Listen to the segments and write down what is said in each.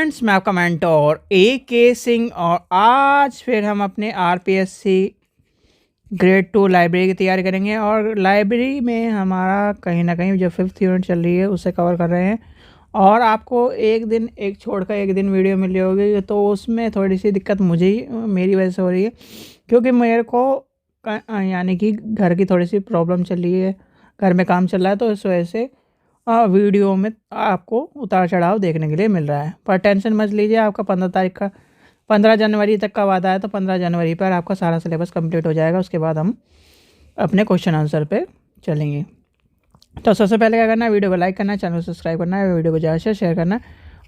Friends, मैं आपका mentor AK Singh और आज फिर हम अपने RPSC ग्रेड 2 लाइब्रेरी की तैयारी करेंगे। और लाइब्रेरी में हमारा कहीं ना कहीं जो 5th यूनिट चल रही है उसे कवर कर रहे हैं। और आपको एक दिन एक छोड़कर एक दिन वीडियो मिल रही होगी, तो उसमें थोड़ी सी दिक्कत मुझे ही मेरी वजह से हो रही है, क्योंकि मेरे को यानी कि घर की थोड़ी सी प्रॉब्लम चल रही है, घर में काम चल रहा है, तो इस वजह से वीडियो में आपको उतार चढ़ाव देखने के लिए मिल रहा है। पर टेंशन मत लीजिए, आपका 15 जनवरी तक का वादा है, तो 15 जनवरी पर आपका सारा सिलेबस कंप्लीट हो जाएगा। उसके बाद हम अपने क्वेश्चन आंसर पे चलेंगे। तो सबसे पहले क्या करना है, वीडियो को लाइक करना है, चैनल को सब्सक्राइब करना है, वीडियो को ज़्यादा से शेयर करना है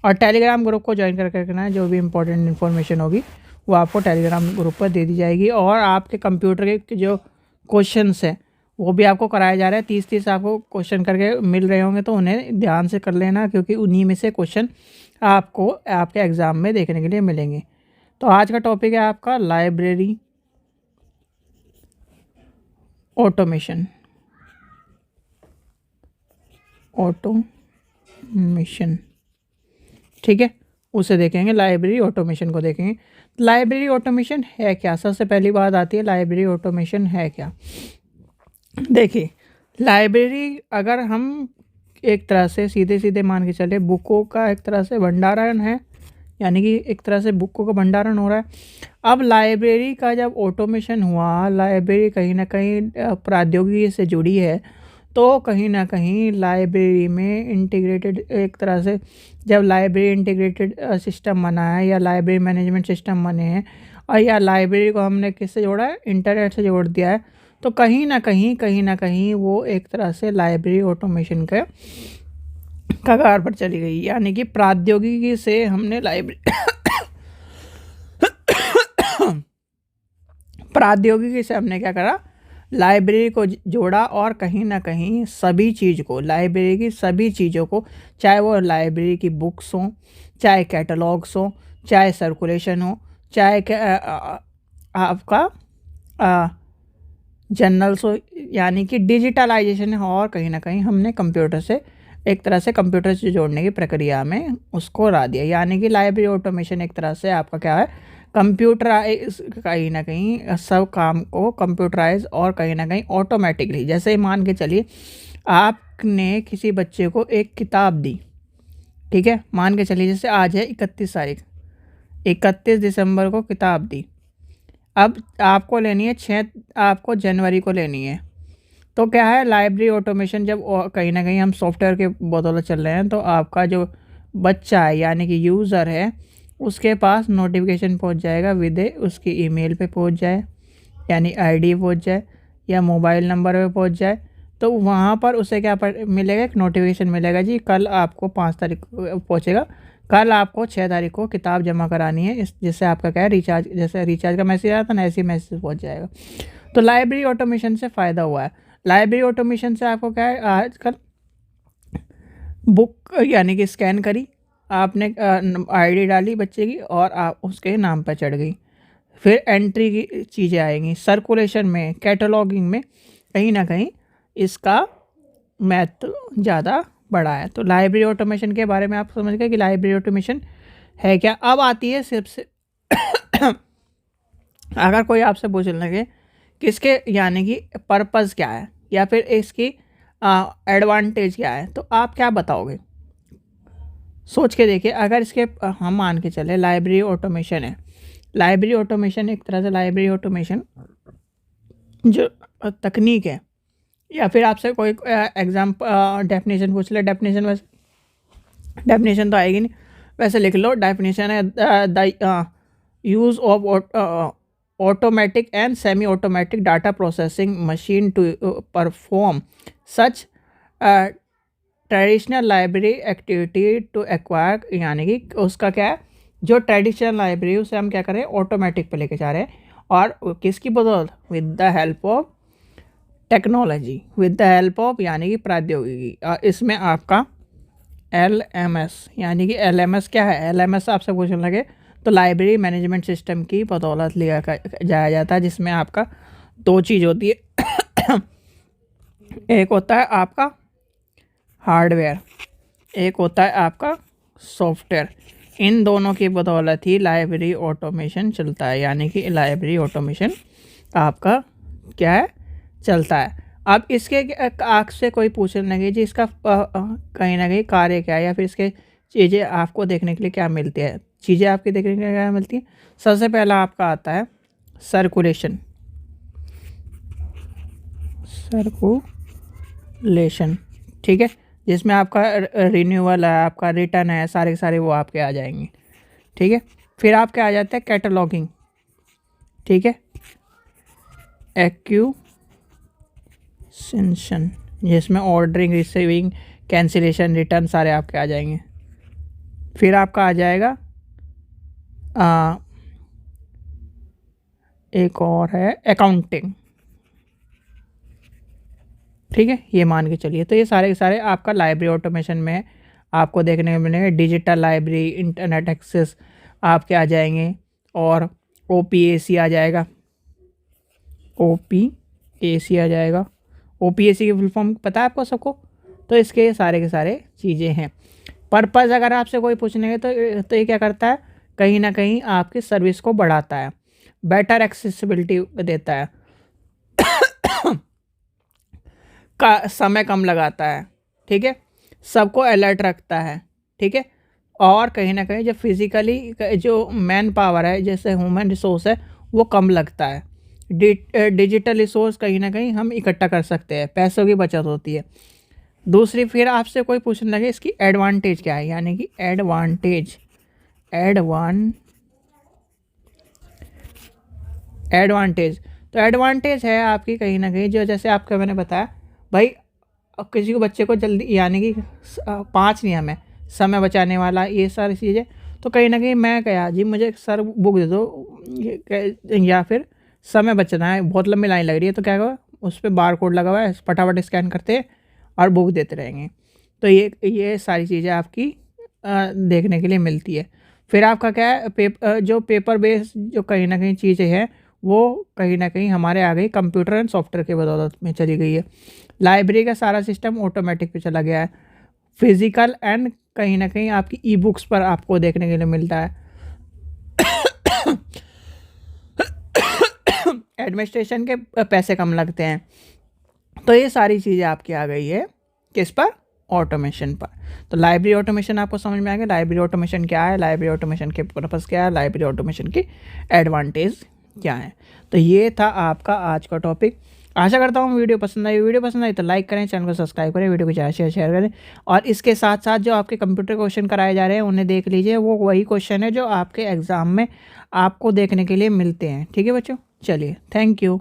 और टेलीग्राम ग्रुप को ज्वाइन करके रखना है। जो भी इंपॉर्टेंट इन्फॉर्मेशन होगी वो आपको टेलीग्राम ग्रुप पर दे दी जाएगी। और आपके कंप्यूटर के जो क्वेश्चंस हैं वो भी आपको कराया जा रहा है। 30 आपको क्वेश्चन करके मिल रहे होंगे, तो उन्हें ध्यान से कर लेना, क्योंकि उन्हीं में से क्वेश्चन आपको आपके एग्ज़ाम में देखने के लिए मिलेंगे। तो आज का टॉपिक है आपका लाइब्रेरी ऑटोमेशन। ठीक है, उसे देखेंगे, लाइब्रेरी ऑटोमेशन को देखेंगे। लाइब्रेरी ऑटोमेशन है क्या? सबसे पहली बात आती है लाइब्रेरी ऑटोमेशन है क्या। देखिए, लाइब्रेरी अगर हम एक तरह से सीधे सीधे मान के चले, बुकों का एक तरह से भंडारण है, यानी कि एक तरह से बुकों का भंडारण हो रहा है। अब लाइब्रेरी का जब ऑटोमेशन हुआ, लाइब्रेरी कहीं ना कहीं प्रौद्योगिकी से जुड़ी है, तो कहीं ना कहीं लाइब्रेरी में इंटीग्रेटेड एक तरह से जब लाइब्रेरी इंटीग्रेटेड सिस्टम बना है या लाइब्रेरी मैनेजमेंट सिस्टम बने हैं, और या लाइब्रेरी को हमने किससे जोड़ा है, इंटरनेट से जोड़ दिया है, तो कहीं ना कहीं वो एक तरह से लाइब्रेरी ऑटोमेशन के कगार पर चली गई। यानी कि प्रौद्योगिकी से हमने प्रौद्योगिकी से हमने क्या करा, लाइब्रेरी को जोड़ा। और कहीं ना कहीं सभी चीज़ को, लाइब्रेरी की सभी चीज़ों को, चाहे वो लाइब्रेरी की बुक्स हों, चाहे कैटलॉग्स हों, चाहे सर्कुलेशन हो, चाहे आपका जर्नल्स हो, यानी कि डिजिटलाइजेशन है। और कहीं ना कहीं हमने कंप्यूटर से एक तरह से कंप्यूटर से जोड़ने की प्रक्रिया में उसको ला दिया। यानी कि लाइब्रेरी ऑटोमेशन एक तरह से आपका क्या है, कंप्यूटराइज, कहीं ना कहीं सब काम को कंप्यूटराइज और कहीं ना कहीं ऑटोमेटिकली। जैसे मान के चलिए, आपने किसी बच्चे को एक किताब दी, ठीक है, मान के चलिए जैसे आज है 31 तारीख, 31 दिसंबर को किताब दी। अब आपको लेनी है 6 आपको जनवरी को लेनी है। तो क्या है, लाइब्रेरी ऑटोमेशन जब कहीं ना कहीं हम सॉफ्टवेयर के बदौलत चल रहे हैं, तो आपका जो बच्चा है यानी कि यूज़र है, उसके पास नोटिफिकेशन पहुंच जाएगा, विदे उसकी ईमेल पे पहुंच जाए, यानी आईडी पहुंच जाए या मोबाइल नंबर पे पहुंच जाए, तो वहाँ पर उसे क्या मिलेगा, एक नोटिफिकेशन मिलेगा, जी कल आपको 5 तारीख को पहुँचेगा, कल आपको 6 तारीख को किताब जमा करानी है। जिससे आपका क्या है, रिचार्ज, जैसे रिचार्ज का मैसेज आता है ना, ऐसे मैसेज पहुँच जाएगा। तो लाइब्रेरी ऑटोमेशन से फ़ायदा हुआ है। लाइब्रेरी ऑटोमेशन से आपको क्या है, आजकल बुक यानी कि स्कैन करी आपने, आईडी डाली बच्चे की और आप उसके नाम पर चढ़ गई। फिर एंट्री की चीज़ें आएंगी, सर्कुलेशन में, कैटलॉगिंग में कहीं ना कहीं इसका महत्व ज़्यादा बढ़ा है। तो लाइब्रेरी ऑटोमेशन के बारे में आप समझ गए कि लाइब्रेरी ऑटोमेशन है क्या। अब आती है सिर्फ से अगर कोई आपसे पूछने लगे कि इसके यानी कि पर्पज़ क्या है या फिर इसकी एडवांटेज क्या है, तो आप क्या बताओगे? सोच के देखिए। अगर इसके हम मान के चले लाइब्रेरी ऑटोमेशन है, लाइब्रेरी ऑटोमेशन एक तरह से लाइब्रेरी ऑटोमेशन जो तकनीक है, या फिर आपसे कोई एग्जाम डेफिनेशन पूछ ले, डेफिनेशन वैसे डेफिनेशन तो आएगी नहीं, वैसे लिख लो, डेफिनेशन है the use of automatic and semi-automatic data processing machine to perform such traditional library activity to acquire. यानी कि उसका क्या है, जो ट्रेडिशनल लाइब्रेरी उसे हम क्या करें, ऑटोमेटिक पे लेके जा रहे हैं। और किसकी बदौलत, with the help of technology, with the help of यानी कि प्रौद्योगिकी। इसमें आपका LMS, यानी कि LMS क्या है, LMS आपसे पूछने लगे तो लाइब्रेरी मैनेजमेंट सिस्टम की बदौलत लिया जाया जाता है, जिसमें आपका 2 चीज़ होती है एक होता है आपका हार्डवेयर, एक होता है आपका सॉफ्टवेयर। इन दोनों की बदौलत ही लाइब्रेरी ऑटोमेशन चलता है, यानी कि लाइब्रेरी ऑटोमेशन आपका क्या है, चलता है। अब इसके आपसे कोई पूछने लगे जी इसका कहीं ना कहीं कार्य क्या है, या फिर इसके चीज़ें आपको देखने के लिए क्या मिलती है, चीज़ें आपके देखने के लिए क्या मिलती है। सबसे पहला आपका आता है सर्कुलेशन, ठीक है, जिसमें आपका रिन्यूअल है, आपका रिटर्न है, सारे के सारे वो आपके आ जाएंगे, ठीक है। फिर आपके आ जाते हैं कैटलॉगिंग, ठीक है, एक्यूसेशन, जिसमें ऑर्डरिंग, रिसीविंग, कैंसिलेशन, रिटर्न सारे आपके आ जाएंगे। फिर आपका आ जाएगा एक और है अकाउंटिंग, ठीक है, ये मान के चलिए। तो ये सारे के सारे आपका लाइब्रेरी ऑटोमेशन में आपको देखने को मिलेंगे। डिजिटल लाइब्रेरी, इंटरनेट एक्सेस आपके आ जाएंगे, और ओपीएसी आ जाएगा, ओपीएसी आ जाएगा। ओपीएसी की फुल फॉर्म पता है आपको सबको। तो इसके सारे के सारे चीज़ें हैं। पर्पज़ अगर आपसे कोई पूछने तो ये क्या करता है, कहीं ना कहीं आपकी सर्विस को बढ़ाता है, बेटर एक्सेसिबिलिटी देता है, का समय कम लगाता है, ठीक है, सबको अलर्ट रखता है, ठीक है। और कहीं ना कहीं जो फिज़िकली जो मैन पावर है, जैसे ह्यूमन रिसोर्स है, वो कम लगता है। डिजिटल रिसोर्स कहीं ना कहीं हम इकट्ठा कर सकते हैं, पैसों की बचत होती है। दूसरी, फिर आपसे कोई पूछने लगे इसकी एडवांटेज क्या है, यानी कि एडवांटेज तो एडवांटेज है आपकी कहीं ना कहीं, जो जैसे आपका मैंने बताया भाई, अब किसी को बच्चे को जल्दी, यानी कि 5 नियम है समय बचाने वाला, ये सारी चीज़ें। तो कहीं ना कहीं मैं कहा जी मुझे सर बुक दे दो, या फिर समय बचना है, बहुत लंबी लाइन लग रही है, तो क्या होगा, उस पर बार कोड लगा हुआ है, फटाफट स्कैन करते और बुक देते रहेंगे। तो ये सारी चीज़ें आपकी देखने के लिए मिलती है। फिर आपका क्या है, जो पेपर बेस जो कहीं ना कहीं चीज़ें हैं, वो कहीं ना कहीं हमारे आ गई कंप्यूटर एंड सॉफ्टवेयर की बदौलत में चली गई है। लाइब्रेरी का सारा सिस्टम ऑटोमेटिक पे चला गया है। फिजिकल एंड कहीं ना कहीं आपकी ई बुक्स पर आपको देखने के लिए मिलता है। एडमिनिस्ट्रेशन के पैसे कम लगते हैं। तो ये सारी चीज़ें आपकी आ गई है किस पर, ऑटोमेशन पर। तो लाइब्रेरी ऑटोमेशन आपको समझ में आ गया, लाइब्रेरी ऑटोमेशन क्या है, लाइब्रेरी ऑटोमेशन के पर्पस क्या है, लाइब्रेरी ऑटोमेशन की एडवांटेज क्या है। तो ये था आपका आज का टॉपिक। आशा करता हूँ वीडियो पसंद आई तो लाइक करें, चैनल को सब्सक्राइब करें, वीडियो को ज़्यादा शेयर करें। और इसके साथ साथ जो आपके कंप्यूटर क्वेश्चन कराए जा रहे हैं उन्हें देख लीजिए, वो वही क्वेश्चन है जो आपके एग्ज़ाम में आपको देखने के लिए मिलते हैं, ठीक है बच्चों। चलिए, थैंक यू।